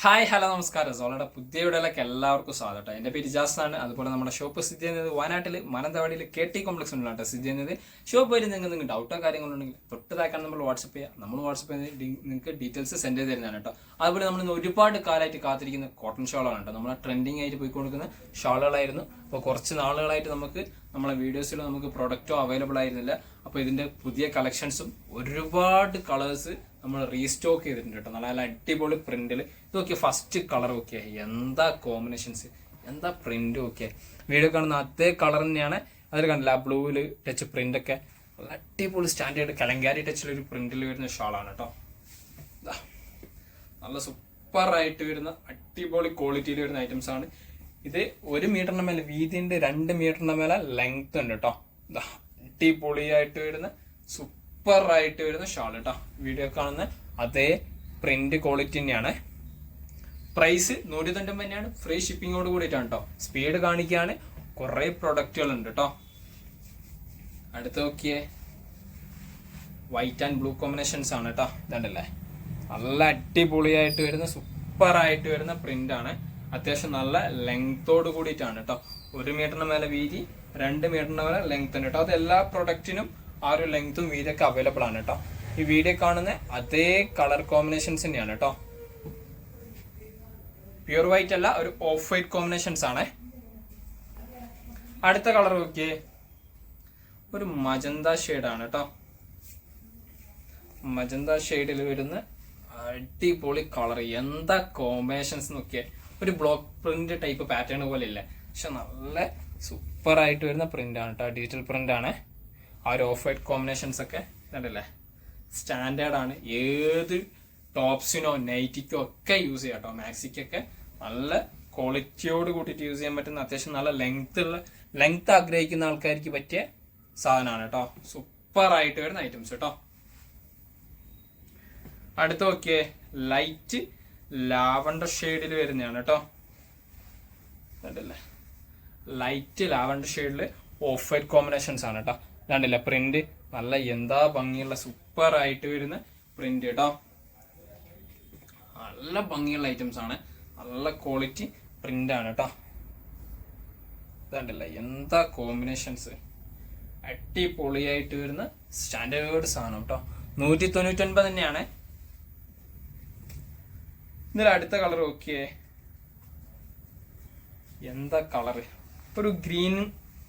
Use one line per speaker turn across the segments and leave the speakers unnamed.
Hi hello നമസ്കാരം. സോളയുടെ പുതിയ വീഡിയോയിലേക്ക് എല്ലാവർക്കും സ്വാഗതം. എൻ്റെ പേര് ജാസ്നാണ്. അതുപോലെ നമ്മുടെ ഷോപ്പ് സ്ഥിതി ചെയ്യുന്നത് വയനാട്ടിൽ മാനന്തവാടിയിൽ KT കോംപ്ലക്സ് ഉള്ളതാണ് സ്ഥിതി ചെയ്യുന്നത്. ഷോപ്പ് വഴി നിങ്ങൾക്ക് ഡൗട്ടോ കാര്യങ്ങളുണ്ടെങ്കിൽ തൊട്ടതാക്കാൻ നമ്മൾ വാട്സപ്പ് ചെയ്യുക. നമ്മൾ വാട്സപ്പ് ചെയ്ത് നിങ്ങൾക്ക് ഡീറ്റെയിൽസ് സെൻഡ് ചെയ്ത് തരുന്നതാണ് കേട്ടോ. അതുപോലെ നമ്മൾ ഒരുപാട് കാലമായിട്ട് കാത്തിരിക്കുന്ന കോട്ടൺ ഷോളാണ് കേട്ടോ. നമ്മൾ ട്രെൻഡിങ് ആയിട്ട് പോയി കൊടുക്കുന്ന ഷോളുകളായിരുന്നു. അപ്പോൾ കുറച്ച് നാളുകളായിട്ട് നമ്മളെ വീഡിയോസിൽ നമുക്ക് പ്രൊഡക്റ്റോ അവൈലബിൾ ആയിരുന്നില്ല. അപ്പോൾ ഇതിൻ്റെ പുതിയ കളക്ഷൻസും ഒരുപാട് കളേഴ്സ് നമ്മൾ റീസ്റ്റോക്ക് ചെയ്തിട്ടുണ്ട് കേട്ടോ. നല്ല അടിപൊളി പ്രിന്റിൽ ഇതൊക്കെ ഫസ്റ്റ് കളർ ഒക്കെ എന്താ കോമ്പിനേഷൻസ്, എന്താ പ്രിന്റ് ഒക്കെ. വീഡിയോ കാണുന്ന അതേ കളർ തന്നെയാണ്. അതിൽ കണ്ടില്ല ആ ബ്ലൂവിൽ ടച്ച് പ്രിന്റ് ഒക്കെ നല്ല അടിപൊളി സ്റ്റാൻഡേർഡ് കലങ്കാരി ടച്ചിലൊരു പ്രിന്റിൽ വരുന്ന ഷാളാണ് കേട്ടോ. നല്ല സൂപ്പറായിട്ട് വരുന്ന അടിപൊളി ക്വാളിറ്റിയിൽ വരുന്ന ഐറ്റംസ് ആണ് ഇത്. 1 മീറ്ററിന്റെ മേലെ വീതിയുണ്ട്, 2 മീറ്ററിന്റെ മേലെ ലെങ്ത് ഉണ്ട് കേട്ടോ. അടിപൊളിയായിട്ട് വരുന്ന സൂപ്പറായിട്ട് വരുന്ന ഷാൾ കേട്ടോ. വീഡിയോ കാണുന്ന അതേ പ്രിന്റ് ക്വാളിറ്റി തന്നെയാണ്. പ്രൈസ് 190 തന്നെയാണ്. ഫ്രീ ഷിപ്പിങ്ങോട് കൂടിയിട്ടാണ് കേട്ടോ. സ്പീഡ് കാണിക്കുകയാണ്. കുറെ പ്രൊഡക്റ്റുകൾ ഉണ്ട് കേട്ടോ. അടുത്ത് നോക്കിയേ, വൈറ്റ് ആൻഡ് ബ്ലൂ കോമ്പിനേഷൻസ് ആണ് കേട്ടോ. ഇതുണ്ടല്ലേ, നല്ല അടിപൊളിയായിട്ട് വരുന്ന സൂപ്പറായിട്ട് വരുന്ന പ്രിന്റ് ആണ്. അത്യാവശ്യം നല്ല ലെങ്തോട് കൂടിയിട്ടാണ് കേട്ടോ. 1 മീറ്ററിന് മേലെ വീതി, 2 മീറ്ററിന് മേലെ ലെങ്ത് ഉണ്ട് കേട്ടോ. അത് എല്ലാ പ്രൊഡക്റ്റിനും ആ ഒരു ലെങ്ത്തും വീതിയൊക്കെ അവൈലബിൾ ആണ് കേട്ടോ. ഈ വീഡിയോ കാണുന്ന അതേ കളർ കോമ്പിനേഷൻസ് തന്നെയാണ് കേട്ടോ. പ്യൂർ വൈറ്റ് അല്ല, ഒരു ഓഫ് വൈറ്റ് കോമ്പിനേഷൻസ് ആണ്. അടുത്ത കളർ നോക്കിയേ, ഒരു മജന്ത ഷെയ്ഡാണ് കേട്ടോ. മജന്ത ഷെയ്ഡിൽ വരുന്ന അടിപൊളി കളർ. എന്താ കോമ്പിനേഷൻസ് നോക്കിയേ. ഒരു ബ്ലോക്ക് പ്രിന്റ് ടൈപ്പ് പാറ്റേൺ പോലെ ഇല്ല, പക്ഷെ നല്ല സൂപ്പർ ആയിട്ട് വരുന്ന പ്രിന്റ് ആണ് കേട്ടോ. ഡിജിറ്റൽ പ്രിന്റ് ആണ്. ആ ഒരു ഓഫ് വൈറ്റ് കോമ്പിനേഷൻസ് ഒക്കെ കണ്ടല്ലേ, സ്റ്റാൻഡേർഡ് ആണ്. ഏത് ടോപ്സിനോ നൈറ്റിക്കോ ഒക്കെ യൂസ് ചെയ്യാം കേട്ടോ. മാക്സിക്കൊക്കെ നല്ല ക്വാളിറ്റിയോട് കൂട്ടിയിട്ട് യൂസ് ചെയ്യാൻ പറ്റുന്ന, അത്യാവശ്യം നല്ല ലെങ്ത് ആഗ്രഹിക്കുന്ന ആൾക്കാർക്ക് പറ്റിയ സാധനമാണ് കേട്ടോ. സൂപ്പർ ആയിട്ട് വരുന്ന ഐറ്റംസ് കേട്ടോ. അടുത്ത നോക്കിയേ, ലൈറ്റ് ലാവണ്ടർ ഷെയ്ഡിൽ വരുന്നതാണ് കേട്ടോ. കണ്ടില്ലേ, ലൈറ്റ് ലാവണ്ടർ ഷെയ്ഡിൽ ഓഫ് വൈറ്റ് കോമ്പിനേഷൻസ് ആണ് കേട്ടോ. കണ്ടില്ല പ്രിന്റ്, നല്ല എന്താ ഭംഗിയുള്ള സൂപ്പർ ആയിട്ട് വരുന്ന പ്രിന്റ് കേട്ടോ. നല്ല ഭംഗിയുള്ള ഐറ്റംസ് ആണ്, നല്ല ക്വാളിറ്റി പ്രിന്റ് ആണ് കേട്ടോ. ഇതല്ല എന്താ കോമ്പിനേഷൻസ്, അടിപൊളിയായിട്ട് വരുന്ന സ്റ്റാൻഡേർഡ് സാധനം കേട്ടോ. 199 തന്നെയാണ്. ഇതിൽ അടുത്ത കളർ നോക്കിയേ, എന്താ കളറ്. ഒരു ഗ്രീൻ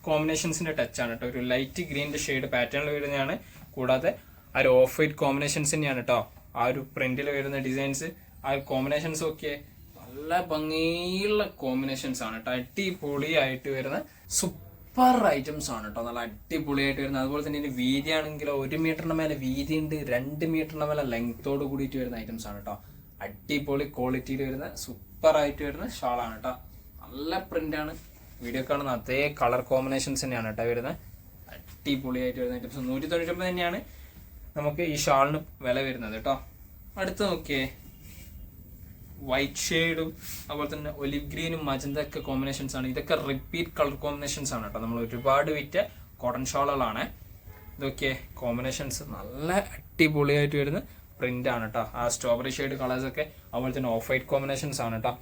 കോമ്പിനേഷൻസിന്റെ ടച്ച് ആണ് കേട്ടോ. ഒരു ലൈറ്റ് ഗ്രീനിന്റെ ഷെയ്ഡ് പാറ്റേണിൽ വരുന്നതാണ്. കൂടാതെ ആ ഒരു ഓഫ് വൈറ്റ് കോമ്പിനേഷൻസ് തന്നെയാണ് കേട്ടോ. ആ ഒരു പ്രിന്റിൽ വരുന്ന ഡിസൈൻസ്, ആ ഒരു കോമ്പിനേഷൻസ് ഒക്കെ നല്ല ഭംഗിയുള്ള കോമ്പിനേഷൻസ് ആണ് കേട്ടോ. അടിപൊളിയായിട്ട് വരുന്ന സൂപ്പർ ഐറ്റംസ് ആണ് കേട്ടോ. നല്ല അടിപൊളിയായിട്ട് വരുന്ന. അതുപോലെ തന്നെ ഇതിന്റെ വീതി ആണെങ്കിലോ 1 മീറ്ററിന് മേലെ വീതി ഉണ്ട്, 2 മീറ്ററിന് മേലെ ലെങ്തോട് കൂടിയിട്ട് വരുന്ന ഐറ്റംസ് ആണ് കേട്ടോ. അടിപൊളി ക്വാളിറ്റിയിൽ വരുന്ന സൂപ്പർ ആയിട്ട് വരുന്ന ഷാളാണ് കേട്ടോ. നല്ല പ്രിന്റ് ആണ്. വീഡിയോ കാണുന്ന അതേ കളർ കോമ്പിനേഷൻസ് തന്നെയാണ് കേട്ടോ വരുന്നത്. അടിപൊളിയായിട്ട് വരുന്ന ഐറ്റംസ്. 199 തന്നെയാണ് നമുക്ക് ഈ ഷാളിന് വില വരുന്നത് കേട്ടോ. അടുത്ത് നോക്കിയേ, വൈറ്റ് ഷെയ്ഡും അതുപോലെ തന്നെ ഒലിവ് ഗ്രീനും മജന്ത ഒക്കെ കോമ്പിനേഷൻസ് ആണ്. ഇതൊക്കെ റിപ്പീറ്റ് കളർ കോമ്പിനേഷൻസ് ആണ് കേട്ടോ. നമ്മൾ ഒരുപാട് വിറ്റ കോട്ടൺ ഷാളുകളാണ് ഇതൊക്കെ. കോമ്പിനേഷൻസ് നല്ല അടിപൊളിയായിട്ട് വരുന്ന പ്രിന്റ് ആണ് കേട്ടോ. ആ സ്ട്രോബെറി ഷെയ്ഡ് കളേഴ്സ് ഒക്കെ, അതുപോലെ തന്നെ ഓഫ് വൈറ്റ് കോമ്പിനേഷൻസ് ആണ് കേട്ടോ.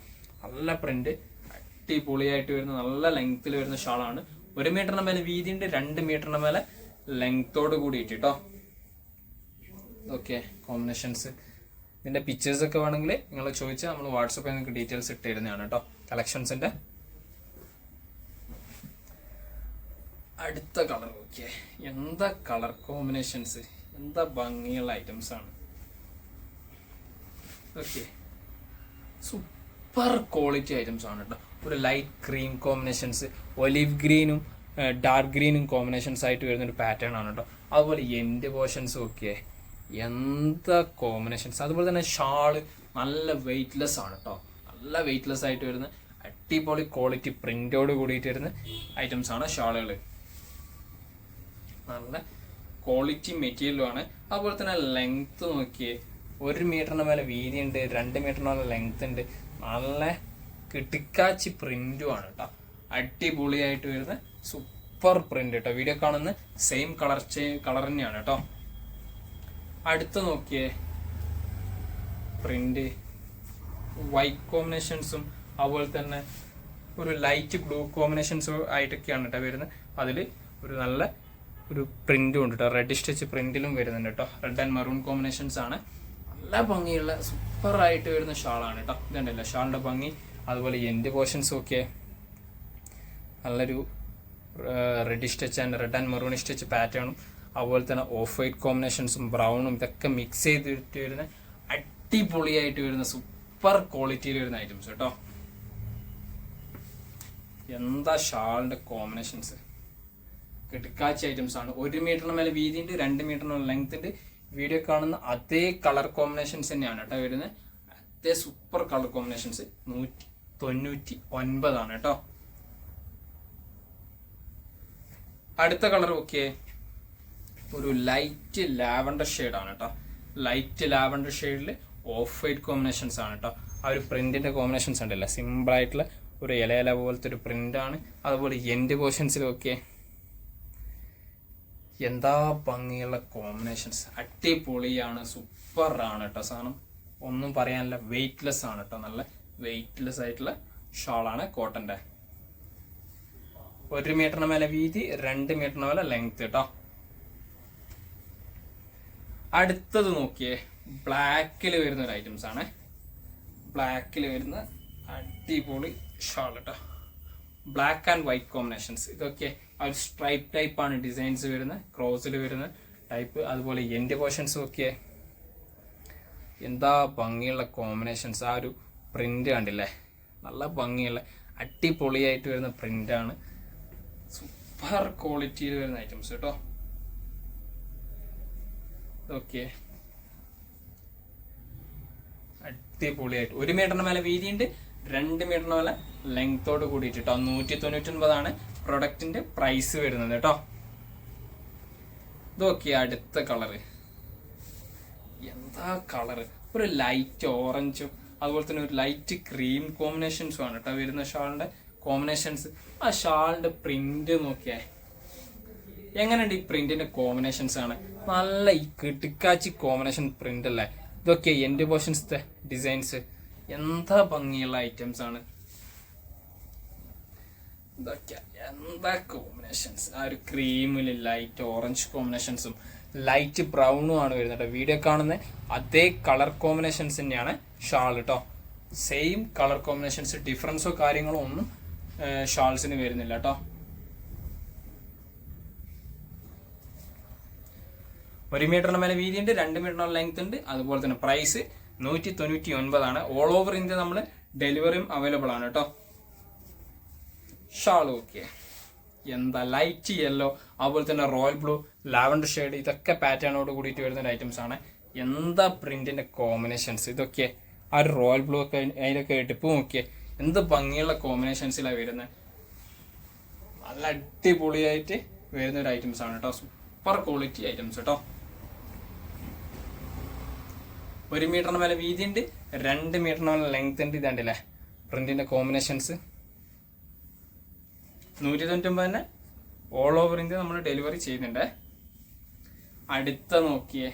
നല്ല പ്രിന്റ്, അടിപൊളിയായിട്ട് വരുന്ന നല്ല ലെങ്ത്തിൽ വരുന്ന ഷാളാണ്. 1 മീറ്ററിന് മേലെ വീതി ഉണ്ട്, 2 മീറ്ററിന് മേലെ ലെങ്തോട് കൂടിയിട്ട് കേട്ടോ. Okay, combinations. ഇതിന്റെ പിക്ചേഴ്സ് ഒക്കെ വേണമെങ്കിൽ നിങ്ങൾ ചോദിച്ചാൽ നമ്മൾ വാട്സപ്പിൽ നിങ്ങൾക്ക് ഡീറ്റെയിൽസ് ഇട്ട് തരുന്നതാണ് കേട്ടോ. കളക്ഷൻസിന്റെ അടുത്ത കളർ ഓക്കെ, എന്താ കളർ കോമ്പിനേഷൻസ്, എന്താ ഭംഗിയുള്ള ഐറ്റംസ് ആണ്. ഓക്കെ, സൂപ്പർ ക്വാളിറ്റി ഐറ്റംസ് ആണ് കേട്ടോ. ഒരു ലൈറ്റ് ഗ്രീൻ കോമ്പിനേഷൻസ്, ഒലിവ് ഗ്രീനും ഡാർക്ക് ഗ്രീനും കോമ്പിനേഷൻസ് ആയിട്ട് വരുന്നൊരു പാറ്റേൺ ആണ് കേട്ടോ. അതുപോലെ എൻഡ് പോർഷൻസും ഒക്കെ എന്താ കോമ്പിനേഷൻസ്. അതുപോലെ തന്നെ ഷാള് നല്ല വെയ്റ്റ്ലെസ് ആണ് കേട്ടോ. നല്ല വെയ്റ്റ്ലെസ് ആയിട്ട് വരുന്ന അടിപൊളി ക്വാളിറ്റി പ്രിന്റോട് കൂടിയിട്ട് വരുന്ന ഐറ്റംസ് ആണ് ഷാളുകൾ. നല്ല ക്വാളിറ്റി മെറ്റീരിയലും ആണ്. അതുപോലെ തന്നെ ലെങ്ത് നോക്കിയേ, 1 മീറ്ററിന് മേലെ വീതി ഉണ്ട്, 2 മീറ്ററിന് മേലെ ലെങ്ത് ഉണ്ട്. നല്ല കിട്ടിക്കാച്ചി പ്രിന്റും ആണ് കേട്ടോ. അടിപൊളിയായിട്ട് വരുന്ന സൂപ്പർ പ്രിന്റ് കേട്ടോ. വീഡിയോ കാണുന്ന സെയിം കളർ തന്നെയാണ് കേട്ടോ. അടുത്ത് നോക്കിയേ, പ്രിന്റ് വൈറ്റ് കോമ്പിനേഷൻസും അതുപോലെ തന്നെ ഒരു ലൈറ്റ് ബ്ലൂ കോമ്പിനേഷൻസും ആയിട്ടൊക്കെയാണ് കേട്ടോ വരുന്നത്. അതിൽ ഒരു നല്ല ഒരു പ്രിന്റും ഉണ്ട് കേട്ടോ, റെഡ് സ്റ്റിച്ച് പ്രിന്റിലും വരുന്നുണ്ട് കേട്ടോ. റെഡ് ആൻഡ് മറൂൺ കോമ്പിനേഷൻസ് ആണ്. നല്ല ഭംഗിയുള്ള സൂപ്പറായിട്ട് വരുന്ന ഷാളാണ് കേട്ടോ. ഇതുണ്ടല്ലോ ഷാളിൻ്റെ ഭംഗി. അതുപോലെ എൻഡ് പോർഷൻസും ഒക്കെ നല്ലൊരു red stitch and red and maroon stitch പാറ്റേണും അതുപോലെ തന്നെ ഓഫ് വൈറ്റ് കോമ്പിനേഷൻസും ബ്രൗണും ഇതൊക്കെ മിക്സ് ചെയ്തിട്ട് വരുന്ന അടിപൊളിയായിട്ട് വരുന്ന സൂപ്പർ ക്വാളിറ്റിയിൽ വരുന്ന ഐറ്റംസ് കേട്ടോ. എന്താ ഷാളിൻ്റെ കോമ്പിനേഷൻസ്, കിടക്കാച്ച ഐറ്റംസ് ആണ്. 1 മീറ്ററിന് മേലെ വീതിയുണ്ട്, 2 മീറ്ററിന് ലെങ്ത് ഉണ്ട്. വീഡിയോ കാണുന്ന അതേ കളർ കോമ്പിനേഷൻസ് തന്നെയാണ് കേട്ടോ വരുന്നത്. അതേ സൂപ്പർ കളർ കോമ്പിനേഷൻസ്. 199 ആണ് കേട്ടോ. അടുത്ത കളർ ഓക്കെ, ഒരു ലൈറ്റ് ലാവൻഡർ ഷെയ്ഡാണ് കേട്ടോ. ലൈറ്റ് ലാവൻഡർ ഷെയ്ഡിൽ ഓഫ് വൈറ്റ് കോമ്പിനേഷൻസ് ആണ് കേട്ടോ. ആ ഒരു പ്രിന്റിന്റെ കോമ്പിനേഷൻസ് ഉണ്ടല്ലോ, സിമ്പിൾ ആയിട്ടുള്ള ഒരു ഇല പോലത്തെ ഒരു പ്രിന്റാണ്. അതുപോലെ എൻഡ് പോർഷൻസിലൊക്കെ എന്താ ഭംഗിയുള്ള കോമ്പിനേഷൻസ്, അടിപൊളിയാണ്, സൂപ്പറാണ് കേട്ടോ സാധനം. ഒന്നും പറയാനില്ല, വെയ്റ്റ്ലെസ് ആണ് കേട്ടോ. നല്ല വെയ്റ്റ്ലെസ് ആയിട്ടുള്ള ഷാളാണ് കോട്ടന്റെ. 1 മീറ്ററിന് മേലെ വീതി, 2 മീറ്ററിന് മേലെ ലെങ്ത് കേട്ടോ. അടുത്തത് നോക്കിയേ, ബ്ലാക്കിൽ വരുന്ന ഒരു ഐറ്റംസ് ആണ്. ബ്ലാക്കിൽ വരുന്ന അടിപൊളി ഷാൾ കേട്ടോ. Black and white combinations. ഇതൊക്കെ ആ ഒരു സ്ട്രൈപ്പ് ടൈപ്പ് ആണ് ഡിസൈൻസ് വരുന്നത്, ക്രോസിൽ വരുന്ന ടൈപ്പ്. അതുപോലെ എൻഡ് പോർഷൻസും ഒക്കെ എന്താ ഭംഗിയുള്ള കോമ്പിനേഷൻസ്. ആ ഒരു പ്രിന്റ് കണ്ടില്ലേ, നല്ല ഭംഗിയുള്ള അടിപൊളിയായിട്ട് വരുന്ന പ്രിന്റാണ്. സൂപ്പർ ക്വാളിറ്റിയിൽ വരുന്ന ഐറ്റംസ് കേട്ടോ. ഓക്കെ, അടിപൊളിയായിട്ട് 1 മീറ്ററിന് മേലെ വീതിയുണ്ട്, 2 മീറ്ററിന് മേലെ ലെങ്തോട് കൂടിയിട്ട് കേട്ടോ. 199 പ്രൊഡക്റ്റിന്റെ പ്രൈസ് വരുന്നത് കേട്ടോ. ഇതൊക്കെ അടുത്ത കളറ്, എന്താ കളറ്, ഒരു ലൈറ്റ് ഓറഞ്ചും അതുപോലെ തന്നെ ഒരു ലൈറ്റ് ക്രീം കോമ്പിനേഷൻസും ആണ് കേട്ടോ വരുന്ന ഷാളിന്റെ കോമ്പിനേഷൻസ്. ആ ഷാളിന്റെ പ്രിന്റ് നോക്കിയേ, എങ്ങനെയുണ്ട് ഈ പ്രിന്റിന്റെ കോമ്പിനേഷൻസ് ആണ്. നല്ല ഈ കിടുക്കാച്ചി കോമ്പിനേഷൻ പ്രിന്റ് അല്ലേ. ഇതൊക്കെ എൻഡ് പോർഷൻസ് ഡിസൈൻസ്, എന്താ ഭംഗിയുള്ള ഐറ്റംസ് ആണ് ഇതൊക്കെ. എന്താ കോമ്പിനേഷൻസ്, ആ ഒരു ക്രീമില് ലൈറ്റ് ഓറഞ്ച് കോമ്പിനേഷൻസും ലൈറ്റ് ബ്രൗണും ആണ് വരുന്നത്. വീഡിയോ കാണുന്ന അതേ കളർ കോമ്പിനേഷൻസ് തന്നെയാണ് ഷാൾ കേട്ടോ. സെയിം കളർ കോമ്പിനേഷൻസ്, ഡിഫറൻസോ കാര്യങ്ങളോ ഒന്നും ഷാൾസിന് വരുന്നില്ല കേട്ടോ. 1 മീറ്ററിന് മേലെ വീതിയുണ്ട്, 2 മീറ്ററിനുള്ള ലെങ്ത് ഉണ്ട്. അതുപോലെ തന്നെ പ്രൈസ് 199 ഓൾ ഓവർ ഇന്ത്യ നമ്മൾ ഡെലിവറിയും അവൈലബിൾ ആണ് കേട്ടോ. ഷാൾ ഓക്കെ, എന്താ ലൈറ്റ് യെല്ലോ അതുപോലെ തന്നെ റോയൽ ബ്ലൂ ലാവൻഡർ ഷെയ്ഡ്, ഇതൊക്കെ പാറ്റേണോട് കൂടിയിട്ട് വരുന്ന ഐറ്റംസ് ആണ്. എന്താ പ്രിന്റിന്റെ കോമ്പിനേഷൻസ്. ഇതൊക്കെ ആ ഒരു റോയൽ ബ്ലൂ ഒക്കെ അതിലൊക്കെ എടുപ്പ് നോക്കിയേ, എന്ത് ഭംഗിയുള്ള കോമ്പിനേഷൻസിലാണ് വരുന്നത്. നല്ല അടിപൊളിയായിട്ട് വരുന്ന ഒരു ഐറ്റംസ് ആണ് കേട്ടോ. സൂപ്പർ ക്വാളിറ്റി ഐറ്റംസ് കേട്ടോ. 1 മീറ്ററിന് മേലെ വീതിയുണ്ട്, 2 മീറ്ററിന് മേലെ ലെങ്ത് ഉണ്ട്. ഇതാണ്ടല്ലേ പ്രിന്റിന്റെ കോമ്പിനേഷൻസ്. 199 ഓൾ ഓവർ ഇന്ത്യ നമ്മൾ ഡെലിവറി ചെയ്യുന്നുണ്ട്. അടുത്ത നോക്കിയേ,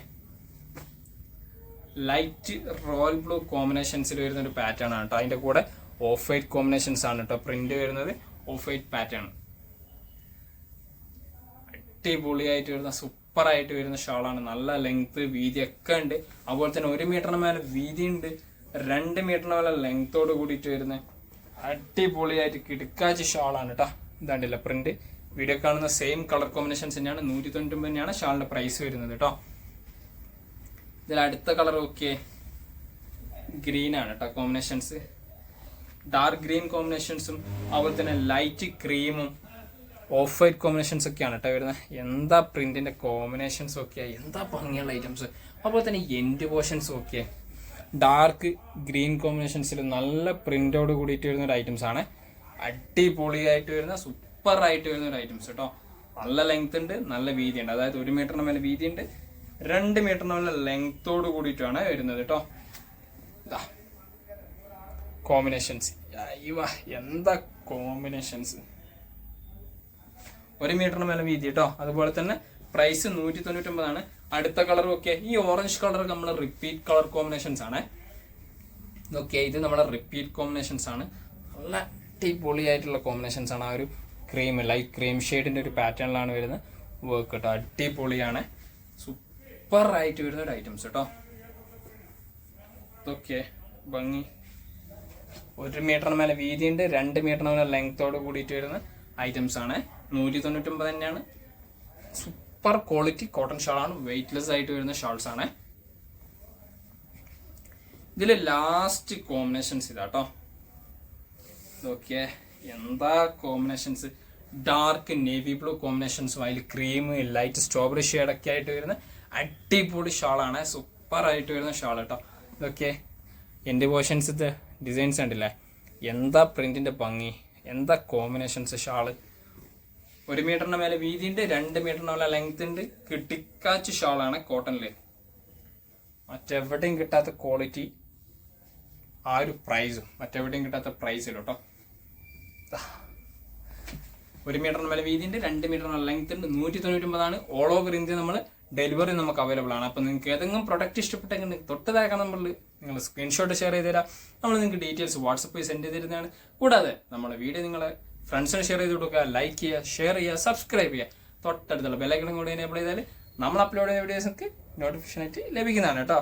ലൈറ്റ് റോയൽ ബ്ലൂ കോമ്പിനേഷൻസിൽ വരുന്ന ഒരു പാറ്റേൺ ആണ് കേട്ടോ. അതിന്റെ കൂടെ ഓഫ് വൈറ്റ് കോമ്പിനേഷൻസ് ആണ് കേട്ടോ. പ്രിന്റ് വരുന്നത് ഓഫ് വൈറ്റ് പാറ്റേൺ. അടിപൊളിയായിട്ട് വരുന്ന സൂപ്പർ ആയിട്ട് വരുന്ന ഷാളാണ്. നല്ല ലെങ്ത് വീതിയൊക്കെ ഉണ്ട്. അതുപോലെ തന്നെ 1 മീറ്ററിന് മേലെ വീതി ഉണ്ട്, 2 മീറ്ററിന് മേലെ ലെങ്തോട് കൂടിയിട്ട് വരുന്ന അടിപൊളിയായിട്ട് കിടക്കാച്ച ഷാളാണ് കേട്ടോ. ഇതാണ്ടില്ല പ്രിന്റ്. വീഡിയോ കാണുന്ന സെയിം കളർ കോമ്പിനേഷൻസ് തന്നെയാണ്. 199 ഷാളിന്റെ പ്രൈസ് വരുന്നത് കേട്ടോ. ഇതിൽ അടുത്ത കളർ ഓക്കെ, ഗ്രീൻ ആണ് കേട്ടോ കോമ്പിനേഷൻസ്. ഡാർക്ക് ഗ്രീൻ കോമ്പിനേഷൻസും അതുപോലെ തന്നെ ലൈറ്റ് ക്രീമും ഓഫ് വൈറ്റ് കോമ്പിനേഷൻസ് ഒക്കെയാണ് കേട്ടോ വരുന്നത്. എന്താ പ്രിന്റിന്റെ കോമ്പിനേഷൻസ് ഒക്കെ, എന്താ ഭംഗിയുള്ള ഐറ്റംസ്. അതുപോലെ തന്നെ എൻഡ് പോർഷൻസും ഒക്കെ ഡാർക്ക് ഗ്രീൻ കോമ്പിനേഷൻസിൽ നല്ല പ്രിന്റോട് കൂടിയിട്ട് വരുന്ന ഒരു ഐറ്റംസ് ആണ്. അടിപൊളിയായിട്ട് വരുന്ന സൂപ്പർ ആയിട്ട് വരുന്ന ഒരു ഐറ്റംസ് കേട്ടോ. നല്ല ലെങ്ത് ഉണ്ട്, നല്ല വീതി ഉണ്ട്. അതായത് 1 മീറ്ററിന് മേലെ വീതി ഉണ്ട്, 2 മീറ്ററിന് മേലെ ലെങ്തോട് കൂടിയിട്ടാണ് വരുന്നത് കേട്ടോ. കോമ്പിനേഷൻസ് എന്താ കോമ്പിനേഷൻസ്. 1 മീറ്ററിന് മേലെ വീതി കേട്ടോ. അതുപോലെ തന്നെ പ്രൈസ് 199. അടുത്ത കളറും ഒക്കെ ഈ ഓറഞ്ച് കളർ നമ്മൾ റിപ്പീറ്റ് കളർ കോമ്പിനേഷൻസ് ആണ്. ഓക്കെ, ഇത് നമ്മുടെ റിപ്പീറ്റ് കോമ്പിനേഷൻസ് ആണ്. നല്ല അടിപൊളിയായിട്ടുള്ള കോമ്പിനേഷൻസ് ആണ്. ആ ഒരു ക്രീം, ലൈറ്റ് ക്രീം ഷെയ്ഡിന്റെ ഒരു പാറ്റേണിലാണ് വരുന്നത് വർക്ക് കേട്ടോ. അടിപൊളിയാണ്, സൂപ്പർ ആയിട്ട് വരുന്ന ഒരു ഐറ്റംസ് കേട്ടോ. ഓക്കെ, ഭംഗി. 1 മീറ്ററിന് മേലെ വീതിയുണ്ട്, 2 മീറ്ററിന് മേലെ ലെങ്ത്തോട് കൂടിയിട്ട് വരുന്ന ഐറ്റംസ് ആണ്. 199 തന്നെയാണ്. സൂപ്പർ ക്വാളിറ്റി കോട്ടൺ ഷാളാണ്, വെയിറ്റ്ലെസ് ആയിട്ട് വരുന്ന ഷാൾസ് ആണ്. ഇതിൽ ലാസ്റ്റ് കോമ്പിനേഷൻസ് ഇതാട്ടോ. ഓക്കെ, എന്താ കോമ്പിനേഷൻസ്, ഡാർക്ക് നേവി ബ്ലൂ കോമ്പിനേഷൻസും അതിൽ ക്രീം, ലൈറ്റ് സ്ട്രോബെറി ഷെയ്ഡൊക്കെ ആയിട്ട് വരുന്ന അടിപൊളി ഷാളാണ്. സൂപ്പർ ആയിട്ട് വരുന്ന ഷാൾ കേട്ടോ. ഓക്കെ, എൻ്റെ പോർഷൻസ് ഡിസൈൻസ് ഉണ്ടല്ലേ, എന്താ പ്രിന്റിന്റെ ഭംഗി, എന്താ കോമ്പിനേഷൻസ്. ഷാള് 1 മീറ്ററിന് മേലെ വീതിയുണ്ട്, 2 മീറ്ററിന് മേലെ ലെങ്ത് ഉണ്ട്. കിട്ടിക്കാച്ച് ഷാളാണ് കോട്ടണില്. മറ്റെവിടെയും കിട്ടാത്ത ക്വാളിറ്റി, ആ ഒരു പ്രൈസും മറ്റെവിടെയും കിട്ടാത്ത പ്രൈസിൽ കേട്ടോ. 1 മീറ്ററിന് മേലെ വീതിയുണ്ട്, 2 മീറ്ററിന് ലെങ്ത് ഉണ്ട്. 199 ഓൾ ഓവർ ഇന്ത്യ നമ്മൾ ഡെലിവറി നമുക്ക് അവൈലബിൾ ആണ്. അപ്പം നിങ്ങൾക്ക് ഏതെങ്കിലും പ്രൊഡക്റ്റ് ഇഷ്ടപ്പെട്ടെങ്കിൽ തൊട്ടതാക്കാൻ നമ്പറിൽ നിങ്ങൾ സ്ക്രീൻഷോട്ട് ഷെയർ ചെയ്ത് തരാം. നമ്മൾ നിങ്ങൾക്ക് ഡീറ്റെയിൽസ് വാട്സപ്പിൽ സെൻഡ് ചെയ്ത് തരുന്നതാണ്. കൂടാതെ നമ്മുടെ വീഡിയോ നിങ്ങളെ ഫ്രണ്ട്സിന് ഷെയർ ചെയ്ത് കൊടുക്കുക, ലൈക്ക് ചെയ്യുക, ഷെയർ ചെയ്യുക, സബ്സ്ക്രൈബ് ചെയ്യുക. തൊട്ടടുത്തുള്ള ബെല്ലൈക്കണും കൂടി എനേബിൾ ചെയ്താൽ നമ്മൾ അപ്ലോഡ് ചെയ്യുന്ന വീഡിയോസ് നിങ്ങൾക്ക് നോട്ടിഫിക്കേഷൻ ആയിട്ട് ലഭിക്കുന്നതാണ് കേട്ടോ.